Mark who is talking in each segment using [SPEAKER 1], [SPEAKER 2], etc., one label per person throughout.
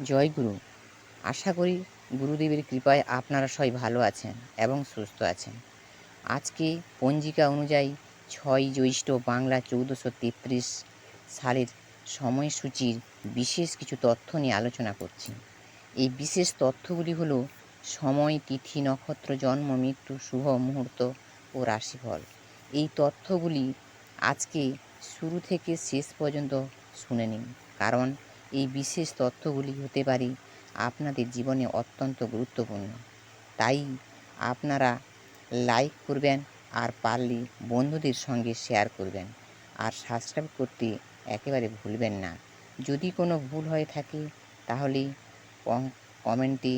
[SPEAKER 1] জয় গুরু। আশা করি গুরুদেবের কৃপায় আপনারা সবাই ভালো আছেন এবং সুস্থ আছেন। আজকে পঞ্জিকা অনুযায়ী 6ই জ্যৈষ্ঠ বাংলা 1433 সালের সময়সূচির বিশেষ কিছু তথ্য নিয়ে আলোচনা করছি। এই বিশেষ তথ্যগুলি হলো সময়, তিথি, নক্ষত্র, জন্ম, মৃত্যু, শুভ মুহূর্ত ও রাশিফল। এই তথ্যগুলি আজকে শুরু থেকে শেষ পর্যন্ত শুনে নিন, কারণ এই বিশেষ তথ্যগুলি হতে পারে আপনাদের জীবনে অত্যন্ত গুরুত্বপূর্ণ। তাই আপনারা লাইক করবেন, আর পারলে বন্ধুদের সঙ্গে শেয়ার করবেন, আর সাবস্ক্রাইব করতে একেবারে ভুলবেন না। যদি কোনো ভুল হয়ে থাকে তাহলে কমেন্টে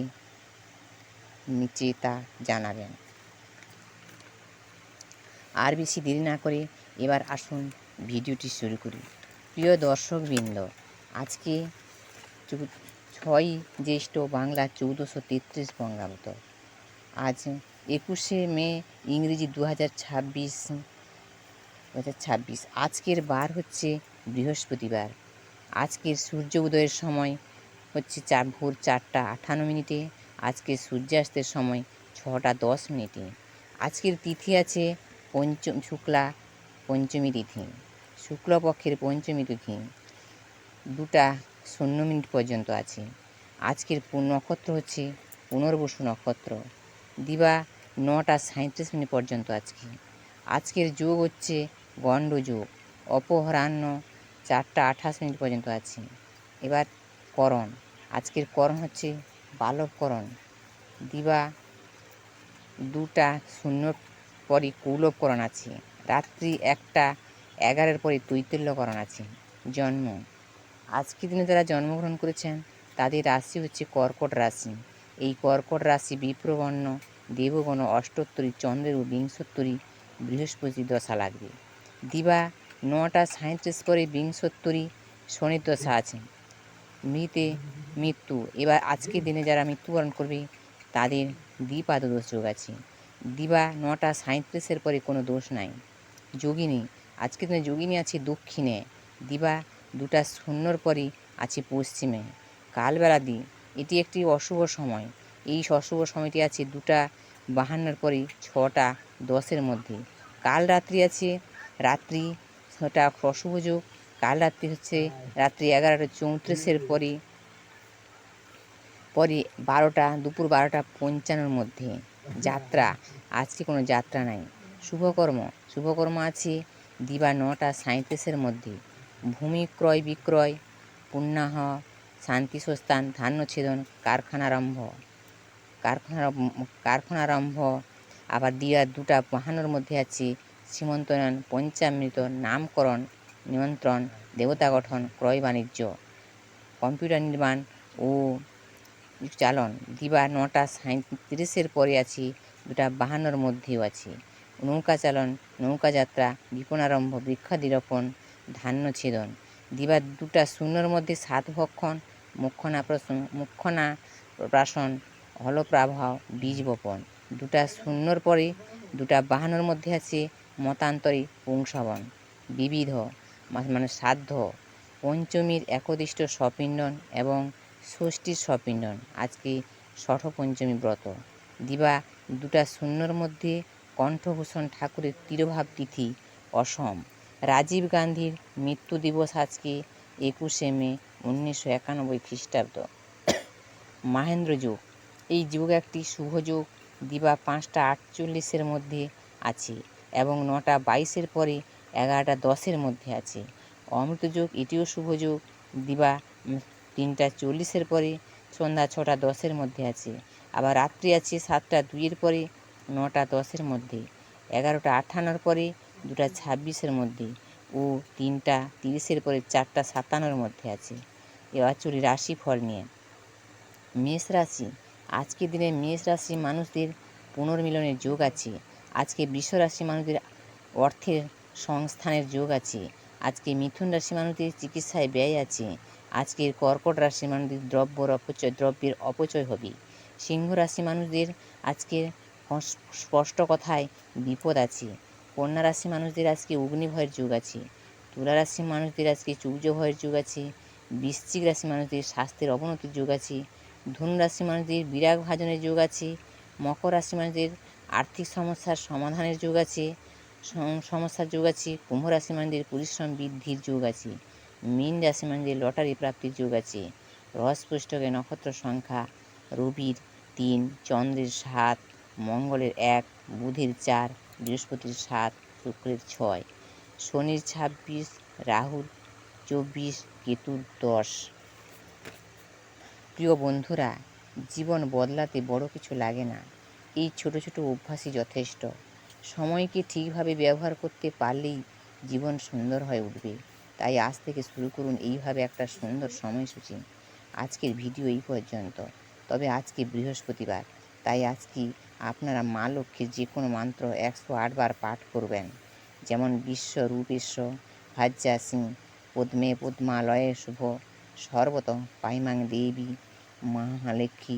[SPEAKER 1] নিচে তা জানাবেন। আর বেশি দেরি না করে এবার আসুন ভিডিওটি শুরু করি। প্রিয় দর্শকবৃন্দ, আজকে 6ই জ্যৈষ্ঠ বাংলা 1433 বঙ্গাব্দ। আজ 21শে মে ইংরেজি 2026। আজকের বার হচ্ছে বৃহস্পতিবার। আজকের সূর্য উদয়ের সময় হচ্ছে ভোর 4:58। আজকের সূর্যাস্তের সময় 6:10। আজকের তিথি আছে শুক্লা পঞ্চমী তিথি, শুক্লপক্ষের পঞ্চমী তিথি 2:00 পর্যন্ত আছে। আজকের নক্ষত্র হচ্ছে পুনর্বসু নক্ষত্র, দিবা 9:37 পর্যন্ত। আজকের যোগ হচ্ছে গণ্ড যোগ, অপরাহ্ন 4:28 পর্যন্ত আছে। এবার করণ, আজকের করণ হচ্ছে বালবকরণ, দিবা 2:00 পরে কৌলবকরণ আছে। রাত্রি 1:11 পরে তৈতল্যকরণ আছে। জন্ম, আজকের দিনে যারা জন্মগ্রহণ করেছেন তাদের রাশি হচ্ছে কর্কট রাশি। এই কর্কট রাশি বিপ্রবর্ণ, দেবগণ অষ্টোত্তরী, চন্দ্রের বিংশোত্তরী, বৃহস্পতি দশা লাগবে। দিবা 9:37 পরে বিংশোত্তরী শনির দশা আছে। মৃত্যু, এবার আজকের দিনে যারা মৃত্যুবরণ করবে তাদের দ্বিপাদ দোষ যোগ আছে। দিবা 9:37 পরে কোনো দোষ নাই। যোগিনী, আজকের দিনে যোগিনী আছে দক্ষিণে, দিবা 2:00 পরে আছে পশ্চিমে। কালবেলাদি, এটি একটি অশুভ সময়। এই অশুভ সময়টি আছে 2:52 পরে 6:10 মধ্যে। কাল রাত্রি আছে, রাত্রি ওটা অশুভ যোগ। কাল রাত্রি হচ্ছে রাত্রি 11:34 পরে দুপুর 12:55 মধ্যে। যাত্রা, আজকে কোনো যাত্রা নাই। শুভকর্ম আছে দিবা 9:37 মধ্যে। ভূমি ক্রয় বিক্রয়, পুণ্যাহ, শান্তি স্থান, ধান্য ছেদন, কারখানারম্ভ। আবার দিয়া 2:52 মধ্যে আছে সীমন্তয়ন, পঞ্চামৃত, নামকরণ, নিমন্ত্রণ, দেবতা গঠন, ক্রয় বাণিজ্য, কম্পিউটার নির্মাণ ও চালন। দিবা 9:37 পরে আছে, 2:52 মধ্যেও আছে। নৌকা চালন, নৌকা যাত্রা, বিপণারম্ভ, বৃক্ষাদি রোপণ, ধান্য ছেদন। দিবা 2:00 মধ্যে সাতভক্ষণ, মুক্ষণাপ্রাশন, হলপ্রাবাহ, বীজ বপন। 2:00 পরে 2:52 মধ্যে আছে মতান্তরে, পুংসবন, বিবিধ মানে শ্রাদ্ধ, পঞ্চমীর একদিষ্ট স্বপিণ্ডন এবং ষষ্ঠীর স্বপিণ্ডন। আজকে ষষ্ঠ-পঞ্চমী ব্রত। দিবা 2:00 মধ্যে কণ্ঠভূষণ ঠাকুরের তিরোভাব তিথি অসম। রাজীব গান্ধীর মৃত্যু দিবস আজকে 21শে মে 1991 খ্রিস্টাব্দ। মাহেন্দ্র যোগ, এই যোগ একটি শুভ যোগ। দিবা 5:48 মধ্যে আছে এবং 9:22 পরে 11:10 মধ্যে আছে। অমৃত যোগ, এটিও শুভ যোগ। দিবা 3:40 পরে সন্ধ্যা 6:10 মধ্যে আছে। আবার রাত্রি আছে 7:02 পরে 9:10 মধ্যে, 11:58 পরে 2:26 মধ্যে ও 3:30 পরে 4:57 মধ্যে আছে। এবার চলি রাশিফল নিয়ে। মেষ রাশি, আজকের দিনে মেষ রাশি মানুষদের পুনর্মিলনের যোগ আছে। আজকে বৃষ রাশি মানুষদের অর্থের সংস্থানের যোগ আছে। আজকে মিথুন রাশি মানুষদের চিকিৎসায় ব্যয় আছে। আজকের কর্কট রাশি মানুষদের দ্রব্যের অপচয় হবে। সিংহ রাশি মানুষদের আজকের স্পষ্ট কথায় বিপদ আছে। কন্যা রাশি মানুষদের আজকে অগ্নিভয়ের যুগ আছে। তুলা রাশি মানুষদের আজকে সূর্য ভয়ের যুগ আছে। বৃশ্চিক রাশি মানুষদের স্বাস্থ্যের অবনতির যোগ আছে। ধনু রাশি মানুষদের বিরাগ ভাজনের যোগ আছে। মকর রাশি মানুষদের আর্থিক সমস্যার সমাধানের যোগ আছে, সমস্যার যোগ আছে। কুম্ভ রাশি মানুষদের পরিশ্রম বৃদ্ধির যোগ আছে। মীন রাশি মানুষদের লটারি প্রাপ্তির যোগ আছে। রসপুষ্টকের নক্ষত্র সংখ্যা রবির 3, চন্দ্রের 7, মঙ্গলের 1, বুধের 4, বৃহস্পতির 7, শুক্রের 6, শনির 26, রাহুর 24, কেতুর 10। প্রিয় বন্ধুরা, জীবন বদলাতে বড় কিছু লাগে না, এই ছোট ছোট অভ্যাসই যথেষ্ট। সময়কে ঠিকভাবে ব্যবহার করতে পারলেই জীবন সুন্দর হয়ে উঠবে। তাই আজ থেকে শুরু করুন এইভাবে একটা সুন্দর সময়সূচি। আজকের ভিডিও এই পর্যন্ত। তবে আজকে বৃহস্পতিবার, তাই আজকে আপনারা মা লক্ষ্মীর যে কোনো মন্ত্র 108 বার পাঠ করবেন। যেমন বিশ্ব রূপেশ্ব ভাজ্যাসি পদ্মে পদ্মালয়ে শুভ সর্বত পাইমাং দেবী মহালক্ষ্মী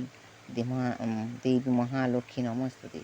[SPEAKER 1] দেবী মহালক্ষ্মী নমস্তুতে।